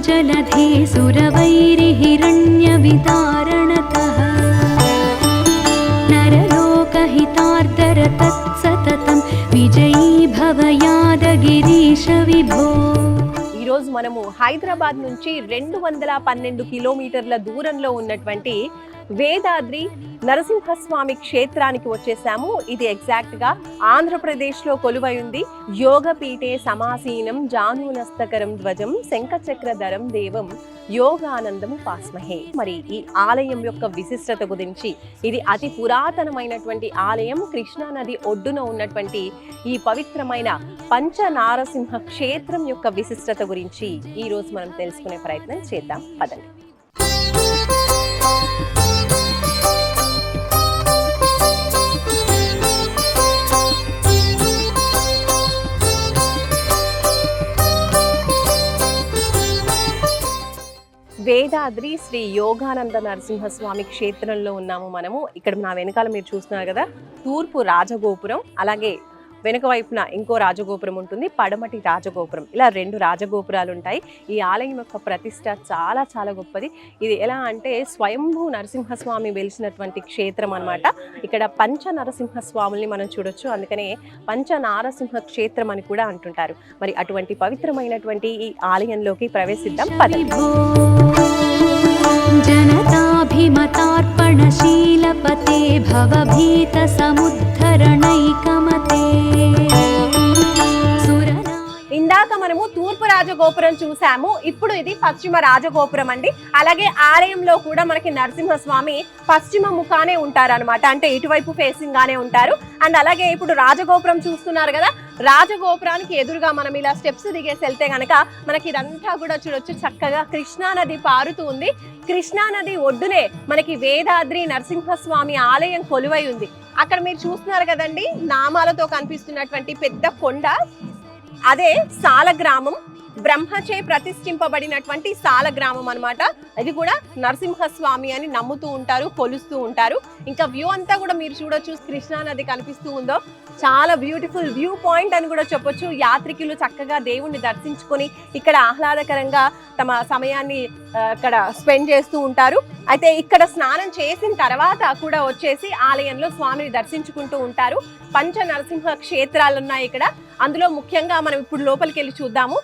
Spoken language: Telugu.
जलधे सुरवैरिहिरण्यवितारणतः नरलोकहितार्दरतत्सततं विजयी भव यादगिरीश विभो। ఈరోజు మనము హైదరాబాద్ నుంచి 212 కిలోమీటర్ల దూరంలో ఉన్నటువంటి వేదాద్రి నరసింహస్వామి క్షేత్రానికి వచ్చేసాము. ఇది ఎగ్జాక్ట్ గా ఆంధ్రప్రదేశ్ లో కొలువై ఉంది. యోగపీఠే సమాసీనం జానూనస్తకరం ధ్వజం శంఖచక్రధరం దేవం యోగానందము పాస్మహే. మరి ఈ ఆలయం యొక్క విశిష్టత గురించి, ఇది అతి పురాతనమైనటువంటి ఆలయం. కృష్ణా నది ఒడ్డున ఉన్నటువంటి ఈ పవిత్రమైన పంచనారసింహ క్షేత్రం యొక్క విశిష్టత గురించి ఈ రోజు మనం తెలుసుకునే ప్రయత్నం చేద్దాం. పదండి. వేదాద్రి శ్రీ యోగానంద నరసింహస్వామి క్షేత్రంలో ఉన్నాము మనము. ఇక్కడ నా వెనకాల మీరు చూస్తున్నారు కదా, తూర్పు రాజగోపురం, అలాగే వెనుక వైపున ఇంకో రాజగోపురం ఉంటుంది, పడమటి రాజగోపురం. ఇలా 2 రాజగోపురాలు ఉంటాయి. ఈ ఆలయం యొక్క ప్రతిష్ట చాలా చాలా గొప్పది. ఇది ఎలా అంటే స్వయంభూ నరసింహస్వామి వెలిసినటువంటి క్షేత్రం అన్నమాట. ఇక్కడ పంచ నరసింహస్వాముల్ని మనం చూడొచ్చు, అందుకనే పంచనారసింహ క్షేత్రం అని కూడా అంటుంటారు. మరి అటువంటి పవిత్రమైనటువంటి ఈ ఆలయంలోకి ప్రవేశిద్దాం. जनताभिमतार्पणशीलपते भवभीत समुद्धरणैकमते। ఇందాక మనము తూర్పు రాజగోపురం చూసాము, ఇప్పుడు ఇది పశ్చిమ రాజగోపురం అండి. అలాగే ఆలయంలో కూడా మనకి నరసింహస్వామి పశ్చిమ ముఖానే ఉంటారనమాట, అంటే ఇటువైపు ఫేసింగ్ గానే ఉంటారు. అండ్ అలాగే ఇప్పుడు రాజగోపురం చూస్తున్నారు కదా, రాజగోపురానికి ఎదురుగా మనం ఇలా స్టెప్స్ దిగేసి వెళ్తే గనక మనకి ఇదంతా కూడా చూడొచ్చు. చక్కగా కృష్ణా నది పారుతూ ఉంది. కృష్ణా నది ఒడ్డునే మనకి వేదాద్రి నరసింహస్వామి ఆలయం కొలువై ఉంది. అక్కడ మీరు చూస్తున్నారు కదండి, నామాలతో కనిపిస్తున్నటువంటి పెద్ద కొండ, అదే సాలగ్రామం. బ్రహ్మచే ప్రతిష్ఠింపబడినటువంటి సాలగ్రామం అన్నమాట. అది కూడా నరసింహస్వామి అని నమ్ముతూ ఉంటారు, కొలుస్తూ ఉంటారు. ఇంకా వ్యూ అంతా కూడా మీరు చూడొచ్చు, కృష్ణా నది కనిపిస్తూ ఉందో, చాలా బ్యూటిఫుల్ వ్యూ పాయింట్ అని కూడా చెప్పొచ్చు. యాత్రికులు చక్కగా దేవుణ్ణి దర్శించుకొని ఇక్కడ ఆహ్లాదకరంగా తమ సమయాన్ని ఇక్కడ స్పెండ్ చేస్తూ ఉంటారు. అయితే ఇక్కడ స్నానం చేసిన తర్వాత కూడా వచ్చేసి ఆలయంలో స్వామిని దర్శించుకుంటూ ఉంటారు. పంచ నరసింహ క్షేత్రాలు ఉన్నాయి ఇక్కడ. అందులో ముఖ్యంగా మనం ఇప్పుడు లోపలికి వెళ్ళి చూద్దాము.